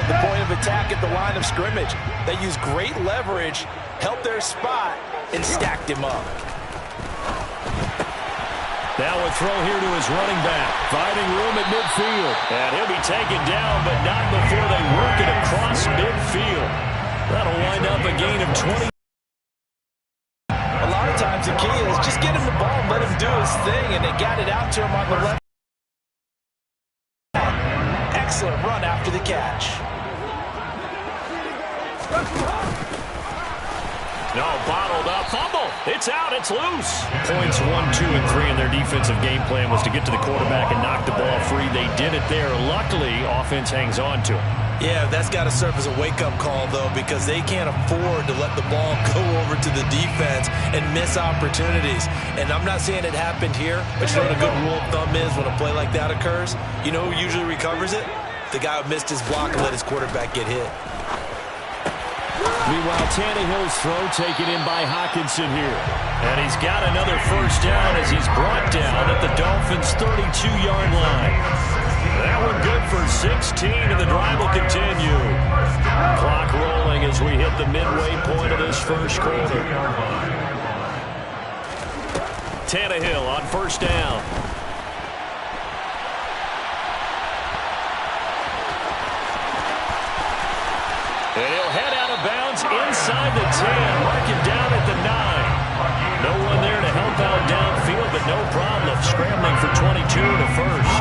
from the point of attack at the line of scrimmage. They used great leverage, helped their spot, and stacked him up. Now a throw here to his running back. Finding room at midfield. And he'll be taken down, but not before they work it across midfield. That'll wind up a gain of 20. A lot of times the key is just get him the ball and let him do his thing, and they got it out to him on the left. Excellent run after the catch. No, bottled up. Fumble. It's out. It's loose. Points 1, 2, and 3 in their defensive game plan was to get to the quarterback and knock the ball free. They did it there. Luckily, offense hangs on to it. Yeah, that's got to serve as a wake-up call, though, because they can't afford to let the ball go over to the defense and miss opportunities. And I'm not saying it happened here, but you know what a good rule of thumb is when a play like that occurs? You know who usually recovers it? The guy who missed his block and let his quarterback get hit. Meanwhile, Tannehill's throw taken in by Hockenson here. And he's got another first down as he's brought down at the Dolphins' 32-yard line. That one good for 16, and the drive will continue. Clock rolling as we hit the midway point of this first quarter. Tannehill on first down. And he'll head out of bounds inside the 10. Mark him down at the 9. No one there to help out downfield, but no problem. Scrambling for 22 to first.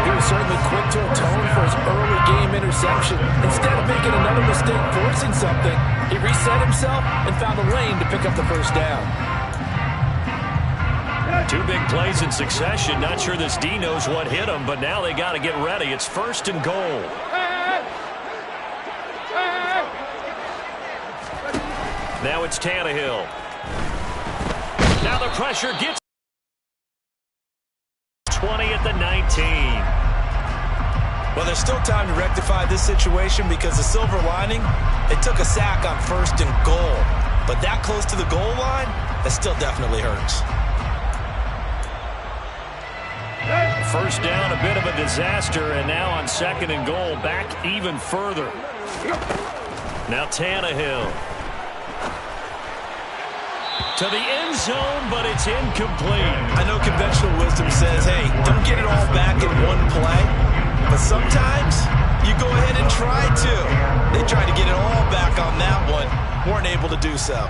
He was certainly quick to atone for his early game interception. Instead of making another mistake forcing something, he reset himself and found a lane to pick up the first down. Two big plays in succession. Not sure this D knows what hit him, but now they got to get ready. It's first and goal. Now it's Tannehill. Now the pressure gets 20 at the 19. Well, there's still time to rectify this situation because the silver lining, they took a sack on first and goal. But that close to the goal line, that still definitely hurts. First down, a bit of a disaster, and now on second and goal, back even further. Now Tannehill. To the end zone, but it's incomplete. I know conventional wisdom says, hey, don't get it all back in one play. But sometimes you go ahead and try to. They tried to get it all back on that one. Weren't able to do so.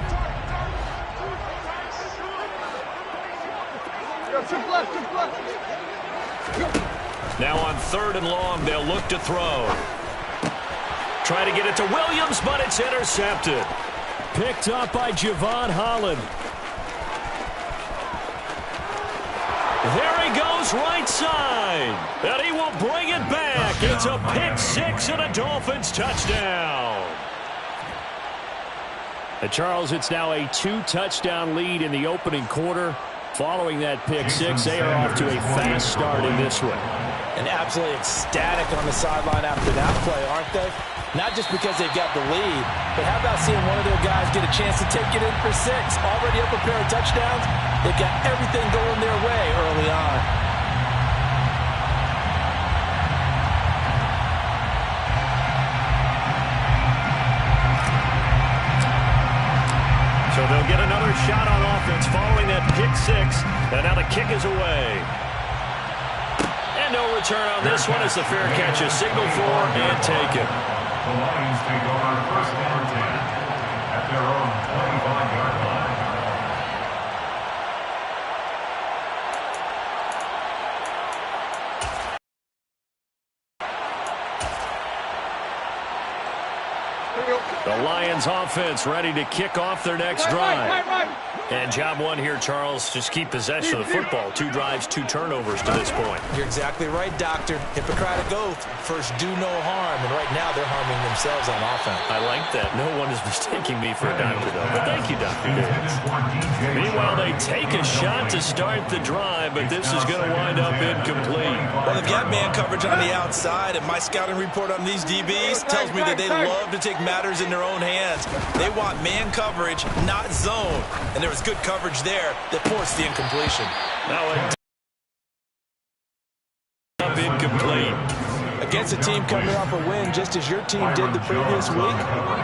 Now on third and long, they'll look to throw. Try to get it to Williams, but it's intercepted. Picked up by Javon Holland. There he goes, right side. And he will bring it back. It's a pick six and a Dolphins touchdown. And Charles, it's now a 2-touchdown lead in the opening quarter. Following that pick six, they are off to a fast start in this one. And absolutely ecstatic on the sideline after that play, aren't they? Not just because they've got the lead, but how about seeing one of their guys get a chance to take it in for 6? Already up a pair of touchdowns. They've got everything going their way early on. So they'll get another shot on offense following that pick six. And now the kick is away. And no return on this one as the fair catch is signaled for and taken. The Lions take over first and 10 at their own 25-yard line. The Lions offense ready to kick off their next drive. And job one here, Charles, just keep possession of the football. 2 drives, 2 turnovers to this point. You're exactly right, Doctor. Hippocratic oath. First, do no harm. And right now, they're harming themselves on offense. I like that. No one is mistaking me for a doctor, though. But thank you, Dr. Davis. Meanwhile, they take a shot to start the drive, but this is going to wind up incomplete. Well, they've got man coverage on the outside, and my scouting report on these DBs tells me that they love to take matters in their own hands. They want man coverage, not zone. And there was good coverage there that forced the incompletion. Now incomplete. Against against a team coming off a win just as your team did the previous week,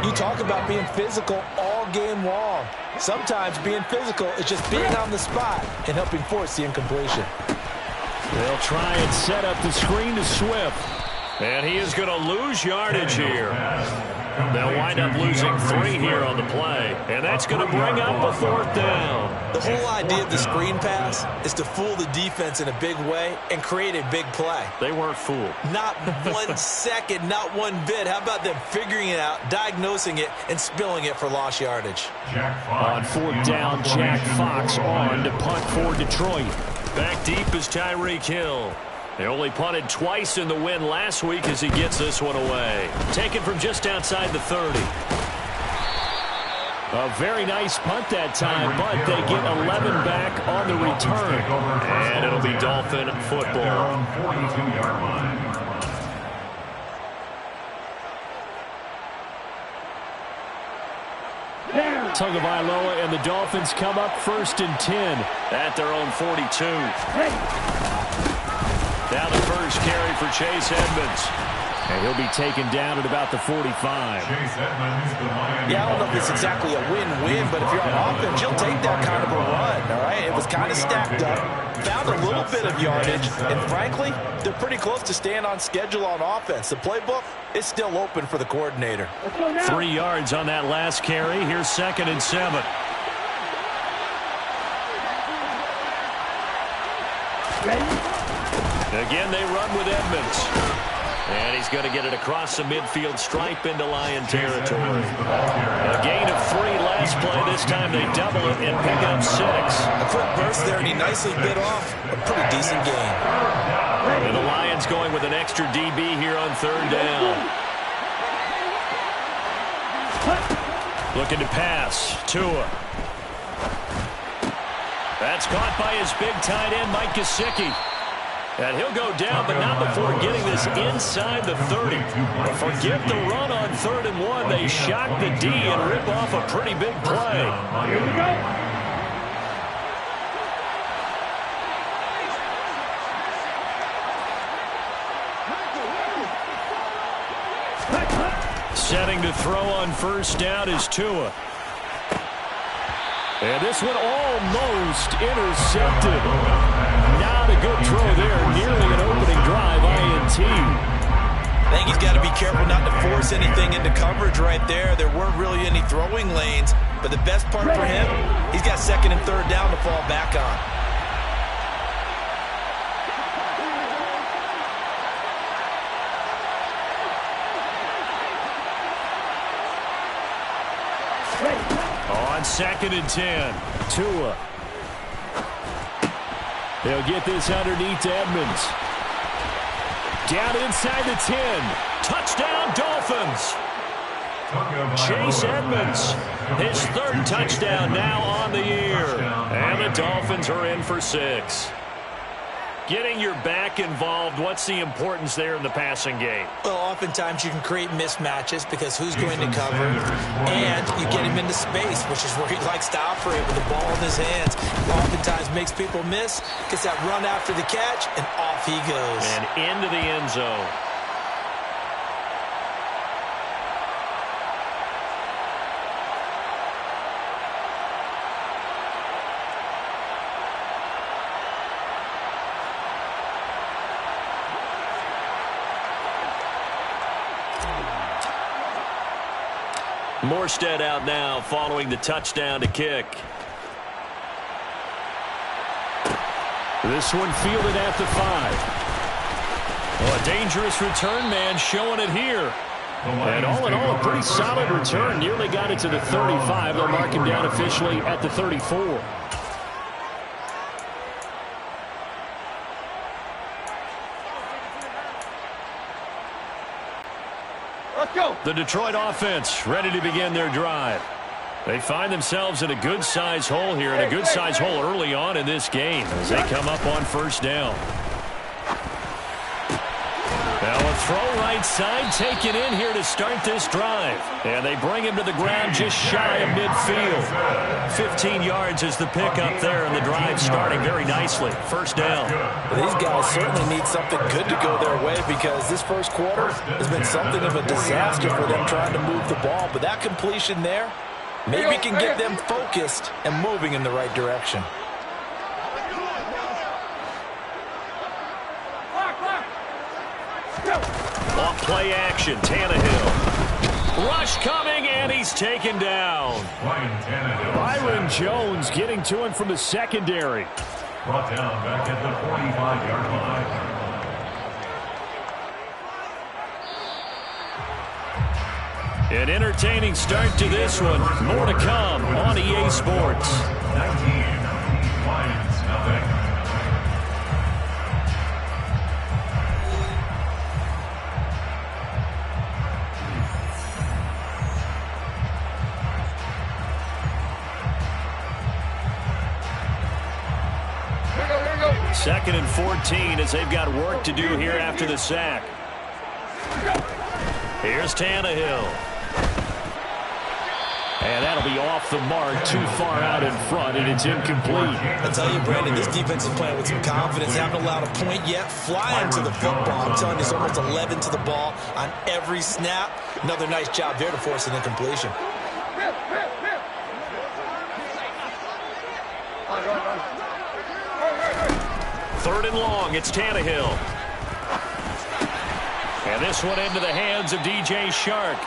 you talk about being physical all game long. Sometimes being physical is just being on the spot and helping force the incompletion. They'll try and set up the screen to Swift. And he is going to lose yardage here. They'll wind up losing 3 here on the play. And that's going to bring up a 4th down. The whole idea of the screen pass is to fool the defense in a big way and create a big play. They weren't fooled. Not 1 second, not one bit. How about them figuring it out, diagnosing it, and spilling it for lost yardage? On 4th down, Jack Fox on to punt for Detroit. Back deep is Tyreek Hill. They only punted twice in the win last week as he gets this one away. Taken from just outside the 30. A very nice punt that time, but they get 11 back on the return. And it'll be Dolphin football. 42-yard line. Tagovailoa and the Dolphins come up 1st and 10 at their own 42. Now the first carry for Chase Edmonds. And he'll be taken down at about the 45. Yeah, I don't know if it's exactly a win-win, but if you're on offense, you'll take that kind of a run, all right? It was kind of stacked up, found a little bit of yardage, and frankly, they're pretty close to staying on schedule on offense. The playbook is still open for the coordinator. 3 yards on that last carry. Here's 2nd and 7. Again, they run with Edmonds. And he's going to get it across the midfield stripe into Lion territory. A gain of 3 last play. This time they double it and pick up 6. A quick burst there, and he nicely bit off a pretty decent gain. And the Lions going with an extra DB here on 3rd down. Looking to pass. Tua. That's caught by his big tight end, Mike Gesicki. And he'll go down, but not before getting this inside the 30. Forget the run on 3rd and 1. They shock the D and rip off a pretty big play. Here we go. Setting to throw on 1st down is Tua. And this one almost intercepted. Not a good throw there. Nearly an opening drive INT. I think he's got to be careful not to force anything into coverage right there. There weren't really any throwing lanes. But the best part for him, he's got 2nd and 3rd down to fall back on. On 2nd and 10, Tua. They'll get this underneath to Edmonds. Down inside the 10. Touchdown, Dolphins. Chase Edmonds, his 3rd touchdown now on the year. And the Dolphins are in for 6. Getting your back involved, what's the importance there in the passing game? Well, oftentimes you can create mismatches because who's going to cover, and you get him into space, which is where he likes to operate with the ball in his hands. Oftentimes makes people miss, gets that run after the catch, and off he goes. And into the end zone. Morstead out now following the touchdown to kick. This one fielded at the 5. Well, a dangerous return man showing it here. And all in all, a pretty solid return. Nearly got it to the 35. They'll mark him down officially at the 34. The Detroit offense ready to begin their drive. They find themselves in a good-sized hole here, and a good-sized hole early on in this game as they come up on 1st down. Now The throw right side taken in here to start this drive. And they bring him to the ground just shy of midfield. 15 yards is the pickup there, and the drive starting very nicely. First down. Well, these guys certainly need something good to go their way because this first quarter has been something of a disaster for them trying to move the ball. But that completion there maybe can get them focused and moving in the right direction. Off play action, Tannehill. Rush coming, and he's taken down. Byron Jones getting to him from the secondary. Brought down back at the 45-yard line. An entertaining start to this one. More to come on EA Sports. 19, Lions, nothing. Second and 14 as they've got work to do here after the sack. Here's Tannehill. And that'll be off the mark, too far out in front, and it's incomplete. I tell you, Brandon, this defense is playing with some confidence. Haven't allowed a point yet. Flying to the football. I'm telling you, it's almost 11 to the ball on every snap. Another nice job there to force an incompletion. Third and long, it's Tannehill. And this one into the hands of DJ Shark.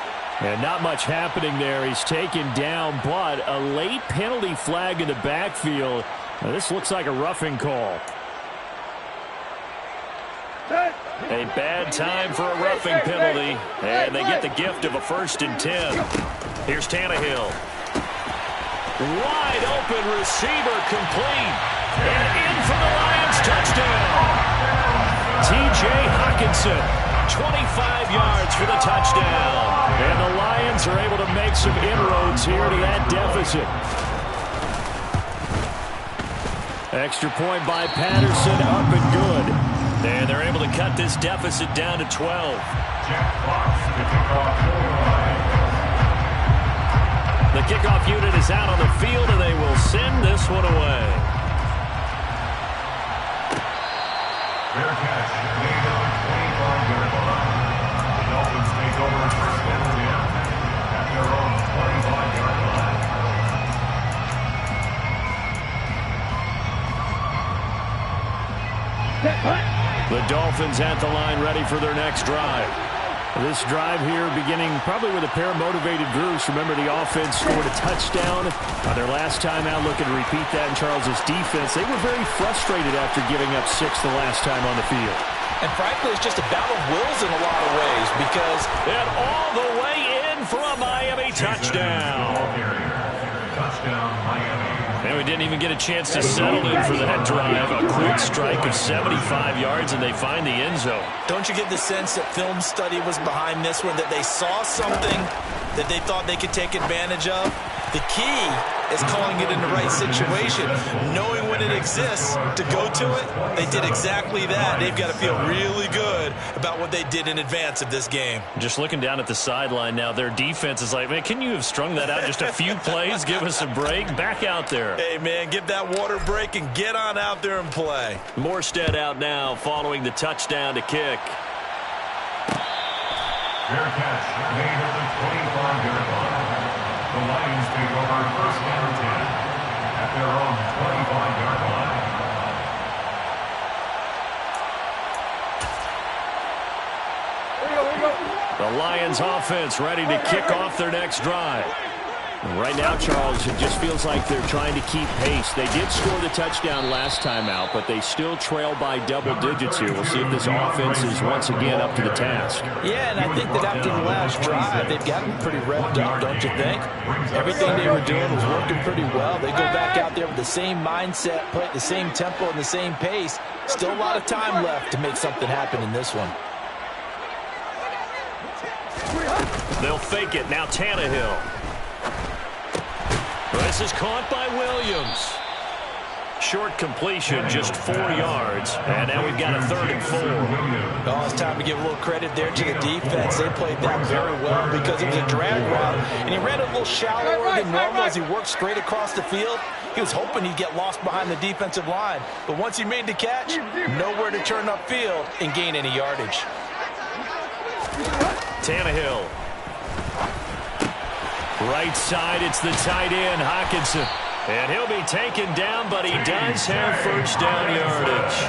And not much happening there. He's taken down, but a late penalty flag in the backfield. Now, this looks like a roughing call. A bad time for a roughing penalty. And they get the gift of a 1st and 10. Here's Tannehill. Wide open receiver, complete. And in for the Lions touchdown. T.J. Hockenson, 25 yards for the touchdown. And the Lions are able to make some inroads here to that deficit. Extra point by Patterson, up and good. And they're able to cut this deficit down to 12. Jack Fox, the kickoff for the Lions. The kickoff unit is out on the field, and they will send this one away. Fair catch made at the 25-yard line. The Dolphins take over 1st and 10 at their own 25-yard line. The Dolphins at the line, ready for their next drive. This drive here beginning probably with a pair of motivated groups. Remember, the offense scored a touchdown on their last time out. Looking to repeat that in Charles's defense. They were very frustrated after giving up 6 the last time on the field. And frankly, it's just a battle of wills in a lot of ways because... And all the way in for a Miami touchdown. Touchdown, Miami. And we didn't even get a chance to settle in for that drive. A quick strike of 75 yards, and they find the end zone. Don't you get the sense that film study was behind this one, that they saw something that they thought they could take advantage of? The key is calling it in the right situation, knowing when it exists to go to it. They did exactly that. They've got to feel really good about what they did in advance of this game. Just looking down at the sideline now, their defense is like, man, can you have strung that out just a few plays? Give us a break. Back out there. Hey, man, give that water break and get on out there and play. Morstead out now following the touchdown to kick. Fair catch made at the 25-yard line. The Lions take over 1st and 10 at their own 25-yard line. The Lions offense ready to kick off their next drive. Right now, Charles, it just feels like they're trying to keep pace. They did score the touchdown last time out, but they still trail by double digits here. We'll see if this offense is once again up to the task. Yeah, and I think that after the last drive, they've gotten pretty revved up, don't you think? Everything they were doing was working pretty well. They go back out there with the same mindset, play at the same tempo and the same pace. Still a lot of time left to make something happen in this one. They'll fake it. Now Tannehill. This is caught by Williams. short completion, just 4 yards. And now we've got a 3rd and 4. Oh, it's time to give a little credit there to the defense. They played that very well because it was a drag route, and he ran a little shallower than normal as he worked straight across the field. He was hoping he'd get lost behind the defensive line, but once he made the catch, nowhere to turn upfield and gain any yardage. Tannehill. Right side, it's the tight end, Hockenson. And he'll be taken down, but he does have first down yardage.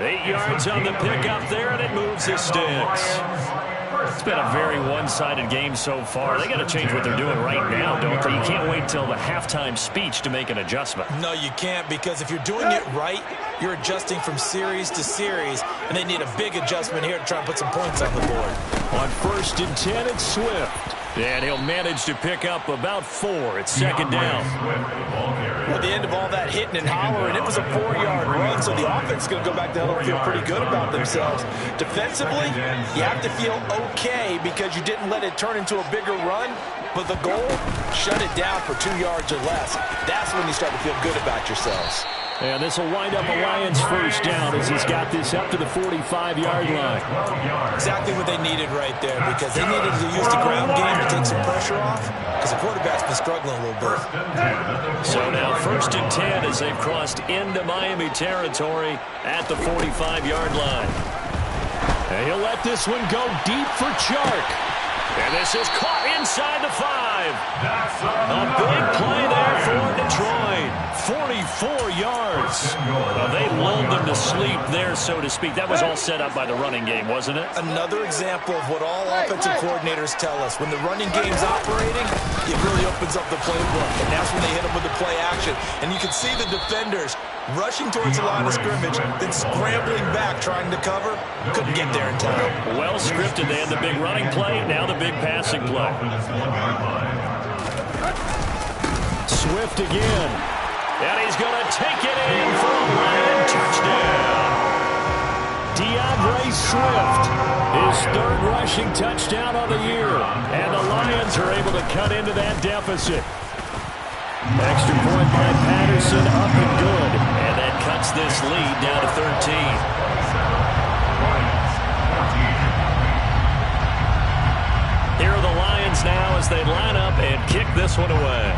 8 yards on the pickup there, and it moves the sticks. It's been a very one-sided game so far. They got to change what they're doing right now, don't they? You can't wait till the halftime speech to make an adjustment. No, you can't, because if you're doing it right, you're adjusting from series to series, and they need a big adjustment here to try and put some points on the board. On 1st and 10, it's Swift. And he'll manage to pick up about 4. It's 2nd down. At the end of all that hitting and hollering, it was a 4-yard run, so the offense is going to go back down and feel pretty good about themselves. Defensively, you have to feel okay because you didn't let it turn into a bigger run, but the goal, shut it down for 2 yards or less. That's when you start to feel good about yourselves. And this will wind up a Lions first down as he's got this up to the 45-yard line. Exactly what they needed right there, because they needed to use the ground game to take some pressure off, because the quarterback's been struggling a little bit. So now 1st and 10 as they've crossed into Miami territory at the 45-yard line. And he'll let this one go deep for Chark. And this is caught inside the 5. A big play there for Detroit. 44 yards. Well, they lulled them to sleep there, so to speak. That was all set up by the running game, wasn't it? Another example of what all offensive coordinators tell us. When the running game's operating, it really opens up the playbook. And that's when they hit them with the play action. And you can see the defenders rushing towards the line of scrimmage, then scrambling back, trying to cover. Couldn't get there in time. Well scripted. They had the big running play, now the big passing play. Swift again. And he's going to take it in for a Lion touchdown. DeAndre Swift, his 3rd rushing touchdown of the year. And the Lions are able to cut into that deficit. Extra point by Patterson, up and good. And that cuts this lead down to 13. Here are the Lions now as they line up and kick this one away.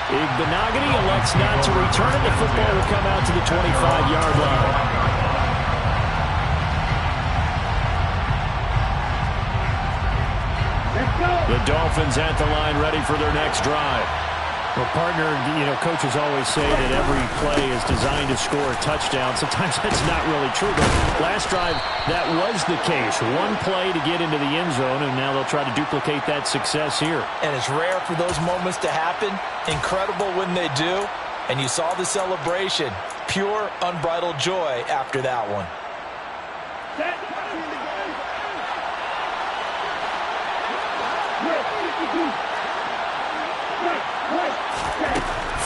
Igbenogany elects not to return it. The football will come out to the 25-yard line. The Dolphins at the line ready for their next drive. Well, partner, coaches always say that every play is designed to score a touchdown. Sometimes that's not really true, but last drive, that was the case. One play to get into the end zone, and now they'll try to duplicate that success here. And it's rare for those moments to happen. Incredible when they do. And you saw the celebration. Pure, unbridled joy after that one.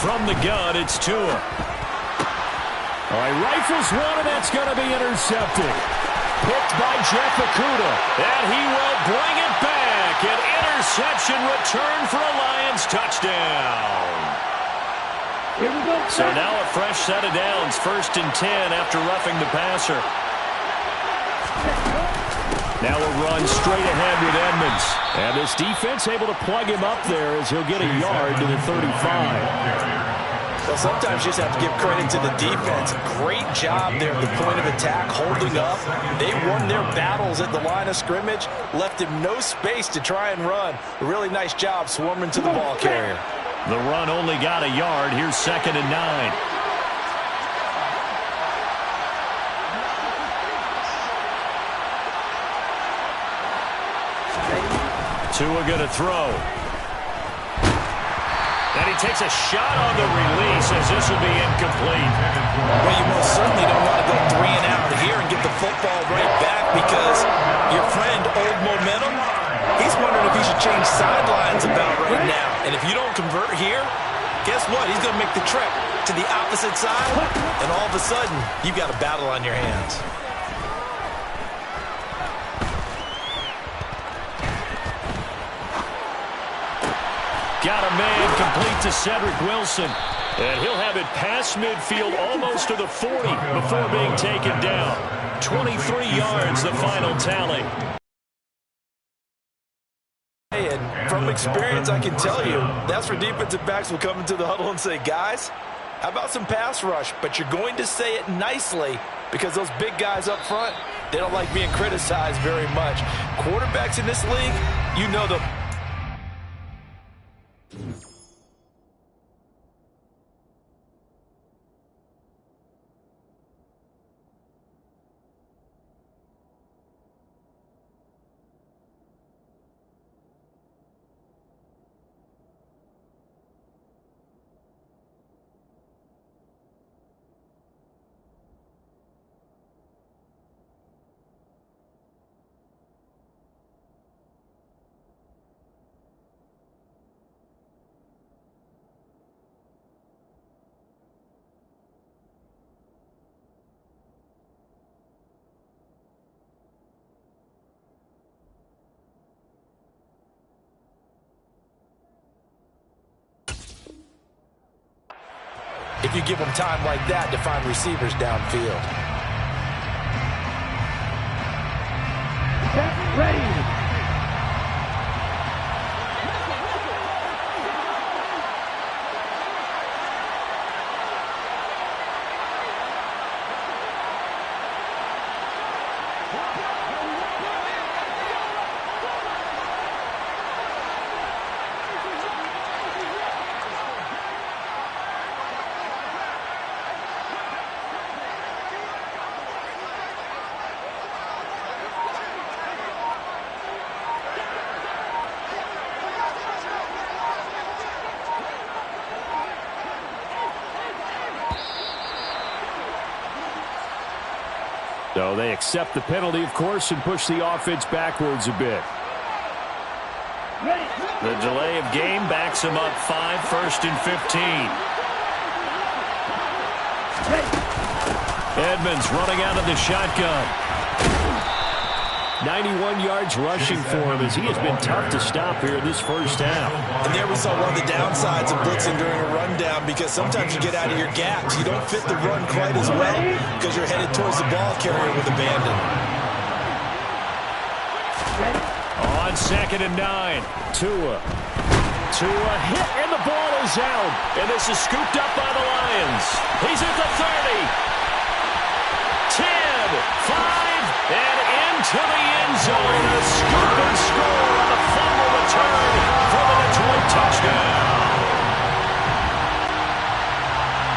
From the gun, it's Tua. All right, rifles one, and that's going to be intercepted. Picked by Jeff Okudah, and he will bring it back. An interception return for a Lions touchdown. So now a fresh set of downs, 1st and 10 after roughing the passer. Now a run straight ahead with Edmonds. And this defense able to plug him up there as he'll get a yard to the 35. Well, sometimes you just have to give credit to the defense. Great job there at the point of attack, holding up. They won their battles at the line of scrimmage, left him no space to try and run. A really nice job swarming to the ball carrier. The run only got a yard. Here's 2nd and 9. Tua going to throw. And he takes a shot on the release as this will be incomplete. Well, you most certainly don't want to go 3 and out here and get the football right back, because your friend, Old Momentum, he's wondering if he should change sidelines about right now. And if you don't convert here, guess what? He's going to make the trip to the opposite side, and all of a sudden, you've got a battle on your hands. got a man complete to Cedric Wilson. And he'll have it past midfield almost to the 40 before being taken down. 23 yards, the final tally. And from experience, I can tell you, that's where defensive backs will come into the huddle and say, guys, how about some pass rush? But you're going to say it nicely because those big guys up front, they don't like being criticized very much. Quarterbacks in this league, you know them. If you give them time like that to find receivers downfield. Get ready. So they accept the penalty, of course, and push the offense backwards a bit. The delay of game backs him up 5, 1st and 15. Edmonds running out of the shotgun. 91 yards rushing for him as he has been tough to stop here in this first half. And there we saw one of the downsides of blitzing during a rundown because sometimes you get out of your gaps. You don't fit the run quite as well because you're headed towards the ball carrier with abandon. On 2nd and 9, Tua hit, and the ball is out. And this is scooped up by the Lions. He's at the 30. 10, 5, and into the end zone. A scoop and score on a fumble return for the Detroit touchdown.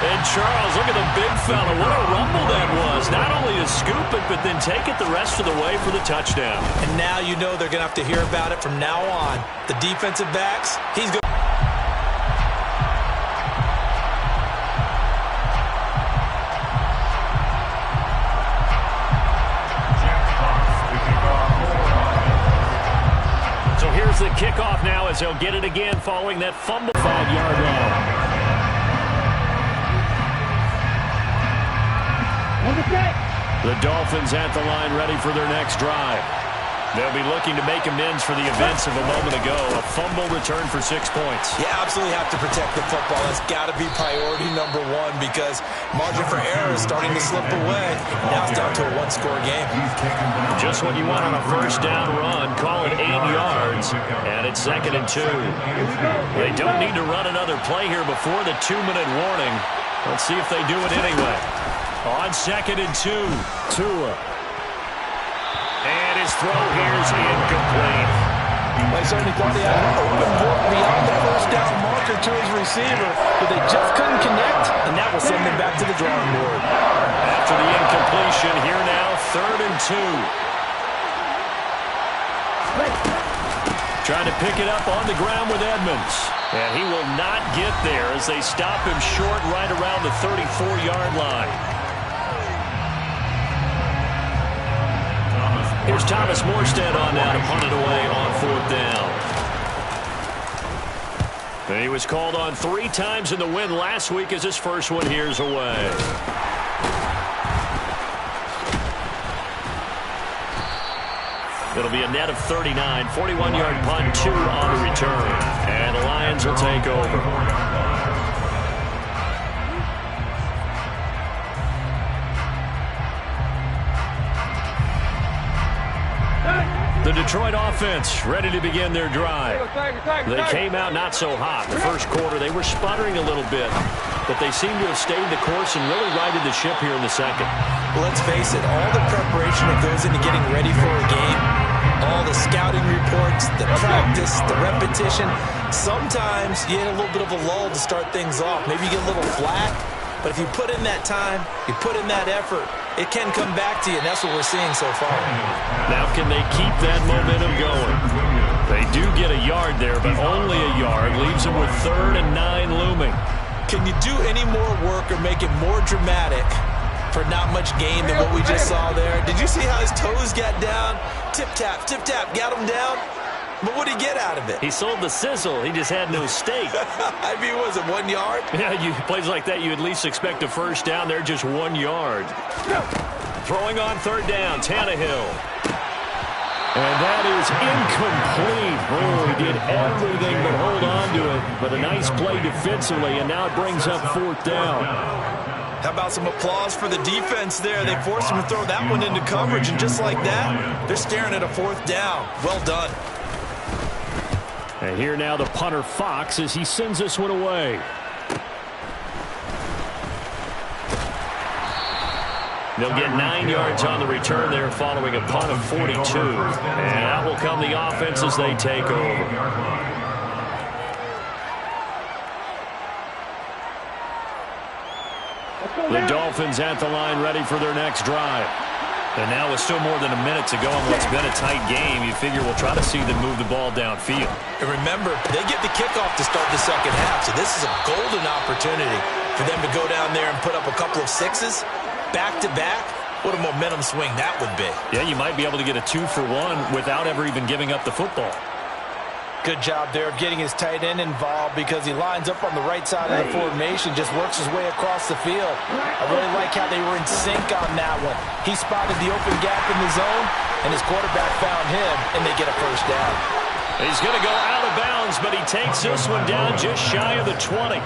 And Charles, look at the big fella. What a rumble that was. Not only to scoop it, but then take it the rest of the way for the touchdown. And now you know they're going to have to hear about it from now on. The defensive backs, he's going to... So here's the kickoff now as they'll get it again following that fumble. 5-yard line. The Dolphins at the line ready for their next drive. They'll be looking to make amends for the events of a moment ago. A fumble return for 6 points. You absolutely have to protect the football. That's got to be priority number one because margin for error is starting to slip away. Now it's down to a one-score game. Just what you want on a first down run. Call it 8 yards, and it's 2nd and 2. They don't need to run another play here before the 2-minute warning. Let's see if they do it anyway. On 2nd and 2, Tua. And his throw here is incomplete. They certainly thought he had an open book beyond the first down marker to his receiver, but they just couldn't connect, and that will send them back to the drawing board. After the incompletion, here now, 3rd and 2. Trying to pick it up on the ground with Edmonds. And he will not get there as they stop him short right around the 34-yard line. Here's Thomas Morstead on now to punt it away on 4th down. And he was called on 3 times in the win last week as his first one here's away. It'll be a net of 39, 41-yard punt, 2 on the return. And the Lions will take over. The Detroit offense ready to begin their drive. They came out not so hot. The first quarter, they were sputtering a little bit, but they seem to have stayed the course and really righted the ship here in the second. Well, let's face it, all the preparation that goes into getting ready for a game, all the scouting reports, the practice, the repetition, sometimes you hit a little bit of a lull to start things off. Maybe you get a little flat, but if you put in that time, you put in that effort, it can come back to you, and that's what we're seeing so far. Now can they keep that momentum going? They do get a yard there, but only a yard. Leaves them with 3rd and 9 looming. Can you do any more work or make it more dramatic for not much gain than what we just saw there? Did you see how his toes got down? Tip-tap, got him down. But what did he get out of it? He sold the sizzle. He just had no steak. I mean, was it 1 yard? Yeah, plays like that, you at least expect a first down. They're just 1 yard. Throwing on 3rd down, Tannehill. And that is incomplete. Oh, he did everything but hold on to it. But a nice play defensively, and now it brings up 4th down. How about some applause for the defense there? They forced him to throw that one into coverage, and just like that, they're staring at a 4th down. Well done. And here now the punter Fox as he sends this one away. They'll get 9 yards on the return there following a punt of 42. And out will come the offense as they take over. The Dolphins at the line ready for their next drive. And now with still more than a minute to go in what's been a tight game, you figure we'll try to see them move the ball downfield. And remember, they get the kickoff to start the second half, so this is a golden opportunity for them to go down there and put up a couple of sixes back-to-back. What a momentum swing that would be. Yeah, you might be able to get a 2-for-1 without ever even giving up the football. Good job there of getting his tight end involved because he lines up on the right side of the formation, just works his way across the field. I really like how they were in sync on that one. He spotted the open gap in the zone, and his quarterback found him, and they get a first down. He's going to go out of bounds, but he takes this one down just shy of the 20.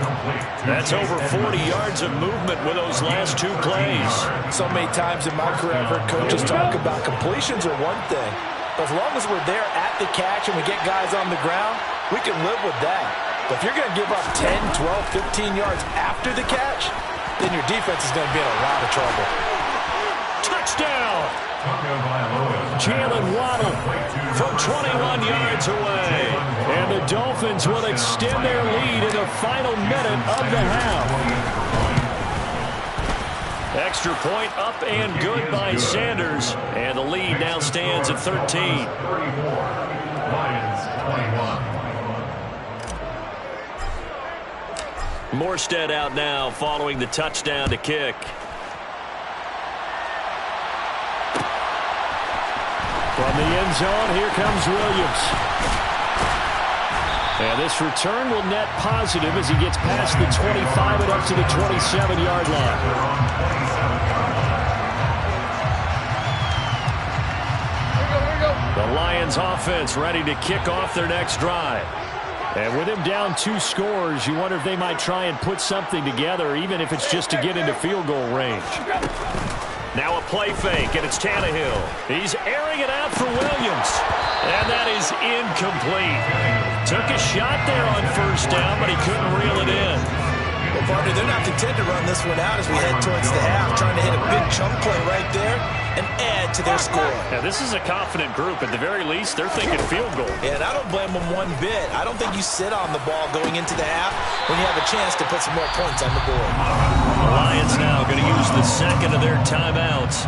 That's over 40 yards of movement with those last 2 plays. So many times in my career, I've heard coaches talk about completions are one thing. As long as we're there at the catch and we get guys on the ground, we can live with that. But if you're going to give up 10, 12, 15 yards after the catch, then your defense is going to be in a lot of trouble. Touchdown! Jalen Waddle from 21 yards away. And the Dolphins will extend their lead in the final minute of the half. Extra point up and good by Sanders. And the lead now stands at 13. 34, Lions 21. Morstead out now following the touchdown to kick. From the end zone, here comes Williams. And this return will net positive as he gets past the 25 and up to the 27-yard line. The Lions offense ready to kick off their next drive. And with him down 2 scores, you wonder if they might try and put something together, even if it's just to get into field goal range. Now a play fake, and it's Tannehill. He's airing it out for Williams. And that is incomplete. Took a shot there on first down, but he couldn't reel it in. Well, partner, they're not content to run this one out as we head towards the half, trying to hit a big chunk play right there and add to their score. Now, this is a confident group. At the very least, they're thinking field goal. Yeah, and I don't blame them one bit. I don't think you sit on the ball going into the half when you have a chance to put some more points on the board. The Lions now going to use the second of their timeouts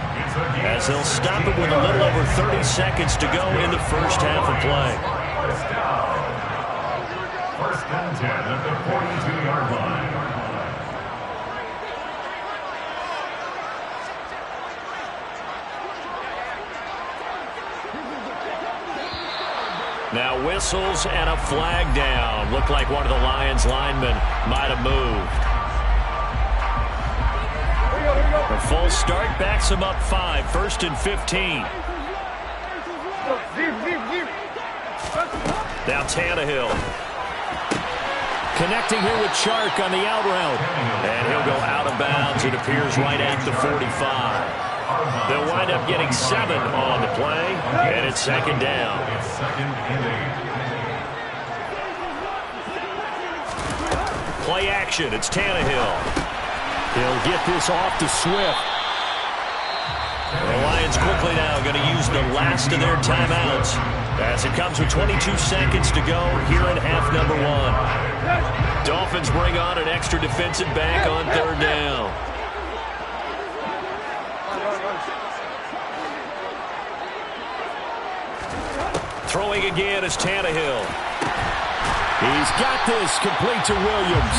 as they'll stop it with a little over 30 seconds to go in the first half of play. First and 10 at the 42-yard line. Now whistles and a flag down. Looked like one of the Lions linemen might have moved. A full start backs him up 5. First and 15. Now Tannehill. Connecting here with Chark on the out route. And he'll go out of bounds, it appears, right at the 45. They'll wind up getting 7 on the play, and it's second down. Play action, it's Tannehill. He'll get this off to Swift. The Lions quickly now going to use the last of their timeouts as it comes with 22 seconds to go here in half number 1. Dolphins bring on an extra defensive back on third down. Throwing again is Tannehill. He's got this complete to Williams.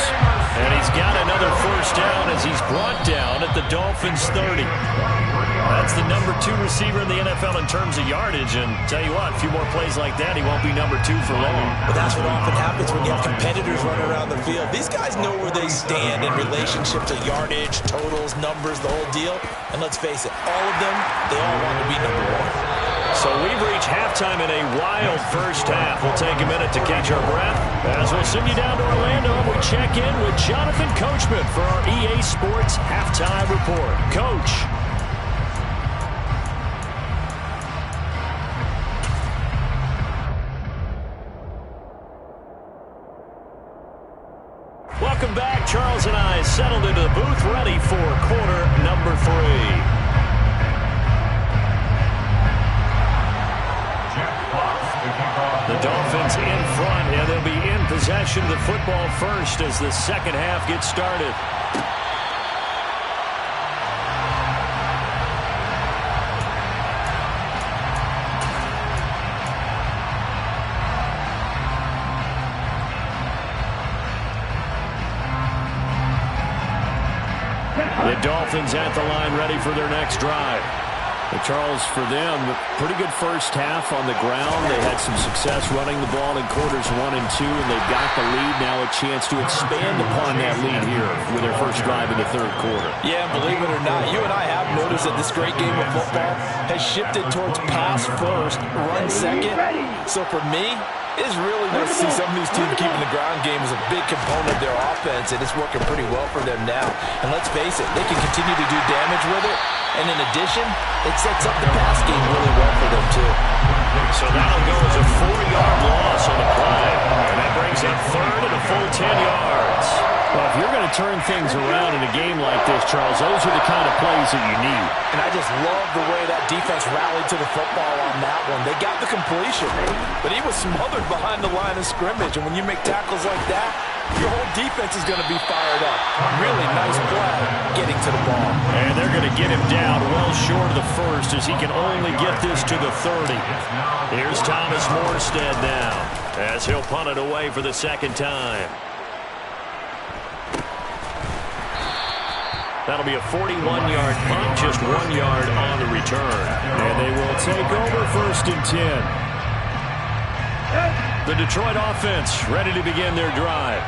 And he's got another first down as he's brought down at the Dolphins' 30. That's the number 2 receiver in the NFL in terms of yardage. And tell you what, a few more plays like that, he won't be number 2 for long. But that's what often happens when you have competitors running around the field. These guys know where they stand in relationship to yardage, totals, numbers, the whole deal. And let's face it, all of them, they all want to be number 1. So we've reached halftime in a wild first half. We'll take a minute to catch our breath as we'll send you down to Orlando and we check in with Jonathan Coachman for our EA Sports Halftime Report. Coach. Welcome back. Charles and I settled into the booth ready for quarter number 3. The Dolphins in front, and they'll be in possession of the football first as the second half gets started. The Dolphins at the line ready for their next drive. Charles, for them, pretty good first half on the ground. They had some success running the ball in quarters 1 and 2, and they've got the lead. Now a chance to expand upon that lead here with their first drive in the third quarter. Yeah, believe it or not, you and I have noticed that this great game of football has shifted towards pass first, run second. So for me, it's really nice to see some of these teams keeping the ground game as a big component of their offense, and it's working pretty well for them now. And let's face it, they can continue to do damage with it. And in addition, it sets up the pass game really well for them, too. So that'll go as a 4-yard loss on the play. And that brings up third and a full 10 yards. Well, if you're going to turn things around in a game like this, Charles, those are the kind of plays that you need. And I just love the way that defense rallied to the football on that one. They got the completion, but he was smothered behind the line of scrimmage. And when you make tackles like that, your whole defense is going to be fired up. Really nice play getting to the ball. And they're going to get him down well short of the first as he can only get this to the 30. Here's Thomas Morstead now as he'll punt it away for the second time. That'll be a 41-yard punt, just 1 yard on the return. And they will take over first and 10. The Detroit offense ready to begin their drive.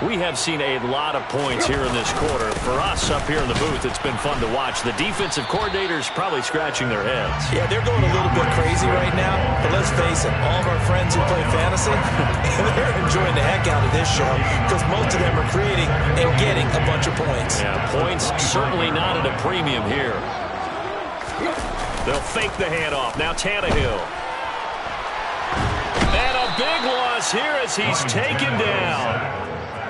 We have seen a lot of points here in this quarter. For us up here in the booth, it's been fun to watch. The defensive coordinators probably scratching their heads. Yeah, they're going a little bit crazy right now. But let's face it, all of our friends who play fantasy, they're enjoying the heck out of this show because most of them are creating and getting a bunch of points. Yeah, points certainly not at a premium here. They'll fake the handoff. Now Tannehill. And a big loss here as he's taken down.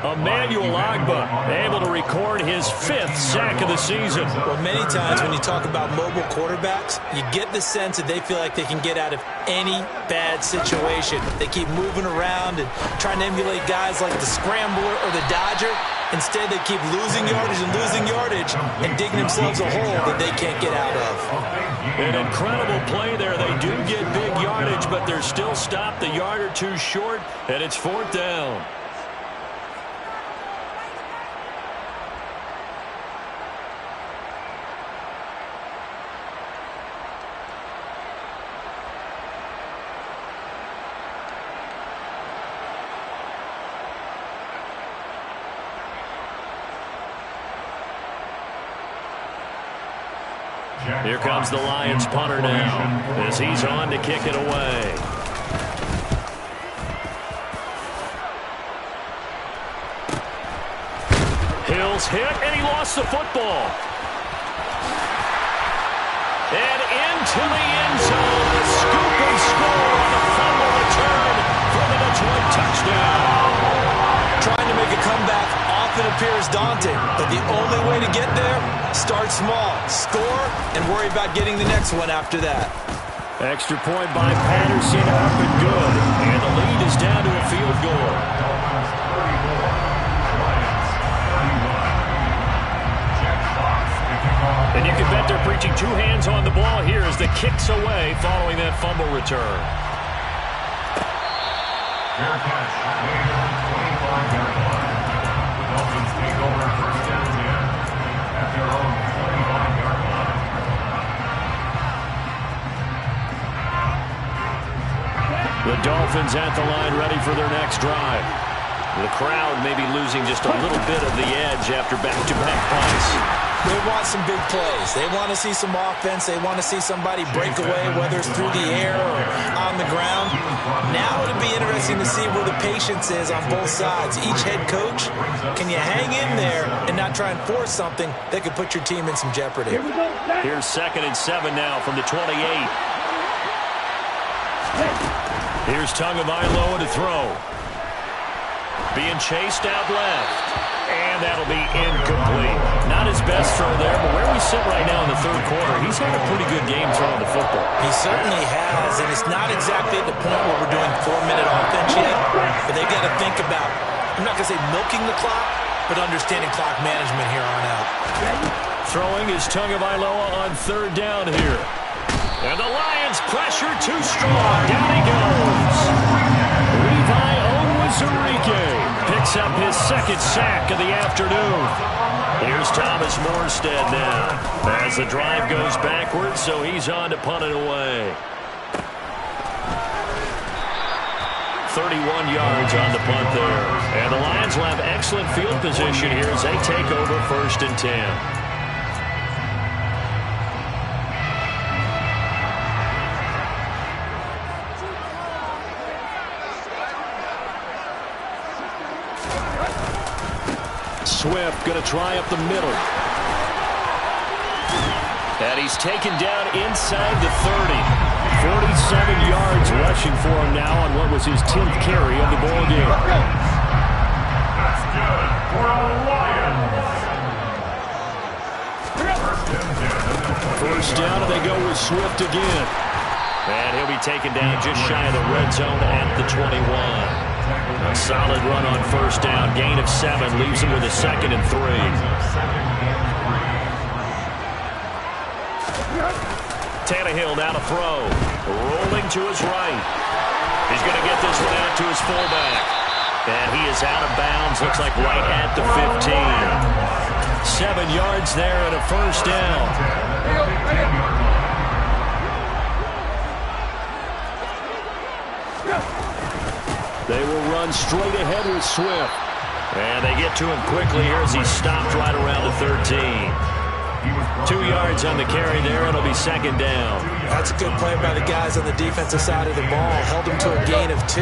Emmanuel Ogbah able to record his 5th sack of the season. Well, many times when you talk about mobile quarterbacks, you get the sense that they feel like they can get out of any bad situation. They keep moving around and trying to emulate guys like the Scrambler or the Dodger. Instead, they keep losing yardage and digging themselves a hole that they can't get out of. An incredible play there. They do get big yardage, but they're still stopped a yard or two short, and it's 4th down. Here comes the Lions punter now as he's on to kick it away. Hill's hit, and he lost the football. And into the end zone, the scoop and score on the fumble return for the Detroit touchdown. Trying to make a comeback often appears daunting, but the only way to get there, start small, score, and worry about getting the next one after that. Extra point by Patterson, up and good. And the lead is down to a field goal. And you can bet they're preaching two hands on the ball here as the kick's away following that fumble return. Fair catch, made on the 25-yard line. The Dolphins take over first down 10 at their own 25-yard line. The Dolphins at the line ready for their next drive. The crowd may be losing just a little bit of the edge after back-to-back punts. They want some big plays. They want to see some offense. They want to see somebody break away, whether it's through the air or on the ground. Now it'll be interesting to see where the patience is on both sides. Each head coach, can you hang in there and not try and force something that could put your team in some jeopardy? Here's 2nd and 7 now from the 28. Here's Tagovailoa to throw. Being chased out left. And that'll be incomplete. Not his best throw there, but where we sit right now in the third quarter, he's had a pretty good game throwing the football. He certainly has, and it's not exactly at the point where we're doing 4-minute offense yet, but they've got to think about, I'm not going to say milking the clock, but understanding clock management here on out. Throwing is Tagovailoa on 3rd down here. And the Lions pressure too strong. Down he goes. Levi Onwuzurike picks up his 2nd sack of the afternoon. Here's Thomas Morstead now as the drive goes backwards, so he's on to punt it away. 31 yards on the punt there. And the Lions will have excellent field position here as they take over 1st and 10. Swift going to try up the middle. And he's taken down inside the 30. 47 yards rushing for him now on what was his 10th carry of the ball game. That's good for the Lions. First down, and they go with Swift again. And he'll be taken down just shy of the red zone at the 21. A solid run on 1st down. Gain of 7 leaves him with a 2nd and 3. Tannehill now to throw. Rolling to his right. He's going to get this one out to his fullback. And he is out of bounds. Looks like right at the 15. 7 yards there and a 1st down. They will run straight ahead with Swift. And they get to him quickly here as he stopped right around the 13. 2 yards on the carry there. It'll be 2nd down. That's a good play by the guys on the defensive side of the ball. Held him to a gain of 2.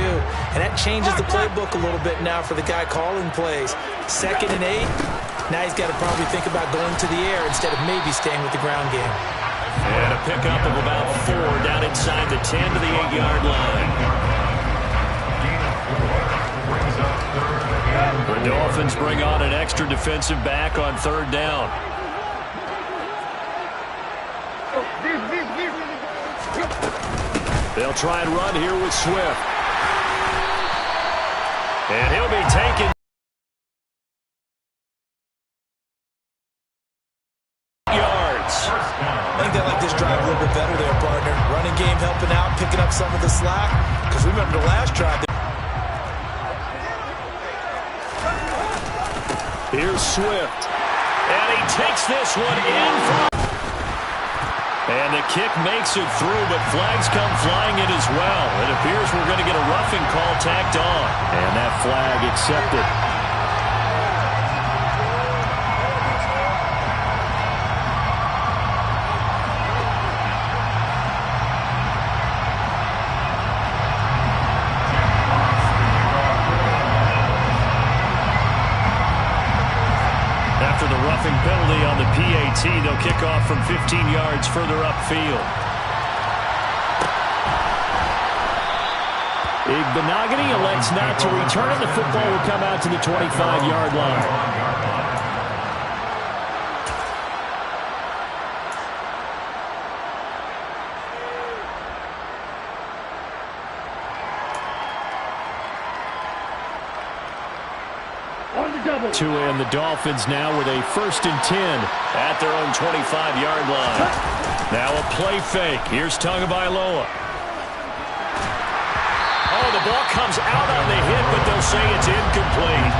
And that changes the playbook a little bit now for the guy calling plays. 2nd and 8. Now he's got to probably think about going to the air instead of maybe staying with the ground game. And a pickup of about 4 down inside the 10 to the 8-yard line. The Dolphins bring on an extra defensive back on 3rd down. They'll try and run here with Swift. And he'll be taken. Yards. I think they like this drive a little bit better there, partner. Running game helping out, picking up some of the slack. Because remember the last drive. Here's Swift. And he takes this one in. And the kick makes it through, but flags come flying in as well. It appears we're going to get a roughing call tacked on. And that flag accepted. kickoff from 15 yards further upfield. Igbenogany elects not to return it. The football will come out to the 25-yard line. Tua and the Dolphins now with a 1st and 10 at their own 25-yard line. Now a play fake. Here's Tagovailoa. Oh, the ball comes out on the hit, but they'll say it's incomplete.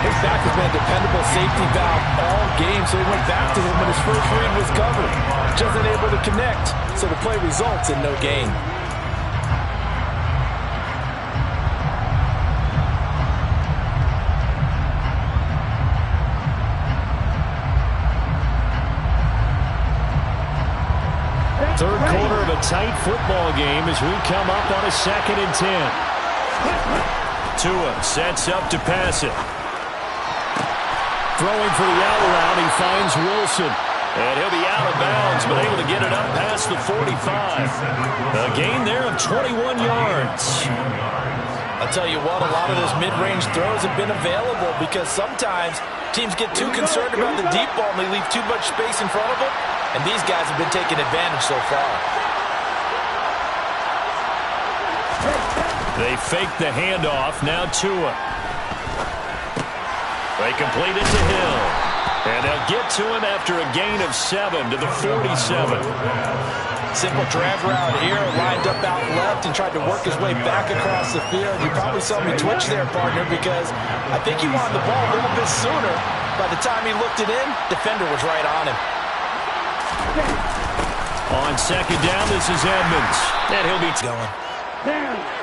His back has been a dependable safety valve all game, so he went back to him when his first read was covered. Just unable to connect, so the play results in no gain. Third quarter of a tight football game as we come up on a 2nd and 10. Tua sets up to pass it. Throwing for the out route, he finds Wilson. And he'll be out of bounds, but able to get it up past the 45. A gain there of 21 yards. I'll tell you what, a lot of those mid-range throws have been available because sometimes teams get too concerned about the deep ball and they leave too much space in front of them. And these guys have been taking advantage so far. They fake the handoff. Now Tua. They complete it to Hill. And they'll get to him after a gain of 7 to the 47. Simple drag route here, lined up out left and tried to work his way back across the field. You probably saw me twitch there, partner, because I think he wanted the ball a little bit sooner. By the time he looked it in, defender was right on him. On 2nd down, this is Edmonds. And he'll be going.